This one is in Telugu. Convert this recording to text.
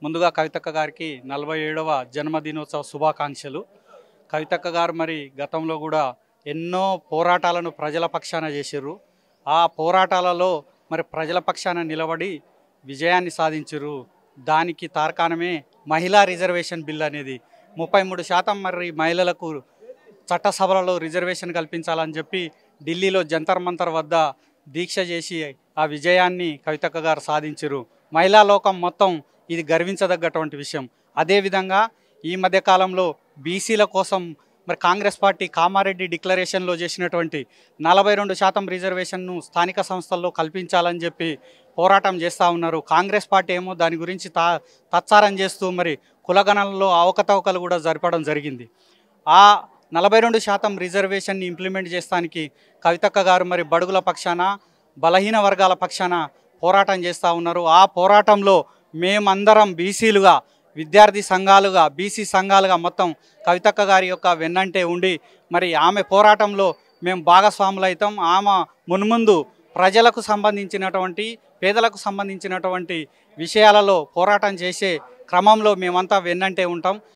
ముందుగా కవితక్క గారికి 47వ జన్మదినోత్సవ శుభాకాంక్షలు. కవితక్క గారు మరి గతంలో కూడా ఎన్నో పోరాటాలను ప్రజల పక్షాన చేసిర్రు. ఆ పోరాటాలలో మరి ప్రజల పక్షాన నిలబడి విజయాన్ని సాధించిర్రు. దానికి తార్కాణమే మహిళా రిజర్వేషన్ బిల్ అనేది. 33% మరి మహిళలకు చట్టసభలలో రిజర్వేషన్ కల్పించాలని చెప్పి ఢిల్లీలో జంతర్ మంతర్ వద్ద దీక్ష చేసి ఆ విజయాన్ని కవితక్క గారు సాధించారు. మహిళా లోకం మొత్తం ఇది గర్వించదగ్గటువంటి విషయం. అదేవిధంగా ఈ మధ్యకాలంలో బీసీల కోసం మరి కాంగ్రెస్ పార్టీ కామారెడ్డి డిక్లరేషన్లో చేసినటువంటి 42% రిజర్వేషన్ను స్థానిక సంస్థల్లో కల్పించాలని చెప్పి పోరాటం చేస్తూ ఉన్నారు. కాంగ్రెస్ పార్టీ ఏమో దాని గురించి తత్సారం చేస్తూ మరి కులగణనలో అవకతవకలు కూడా జరపడం జరిగింది. ఆ 42% రిజర్వేషన్ని ఇంప్లిమెంట్ చేస్తానికి కవితక్క గారు మరి బడుగుల పక్షాన బలహీన వర్గాల పక్షాన పోరాటం చేస్తూ ఉన్నారు. ఆ పోరాటంలో మేమందరం బీసీలుగా, విద్యార్థి సంఘాలుగా, బీసీ సంఘాలుగా మొత్తం కవితక్క గారి యొక్క వెన్నంటే ఉండి మరి ఆమె పోరాటంలో మేము భాగస్వాములు అవుతాం. ఆమె మున్ముందు ప్రజలకు సంబంధించినటువంటి, పేదలకు సంబంధించినటువంటి విషయాలలో పోరాటం చేసే క్రమంలో మేమంతా వెన్నంటే ఉంటాం.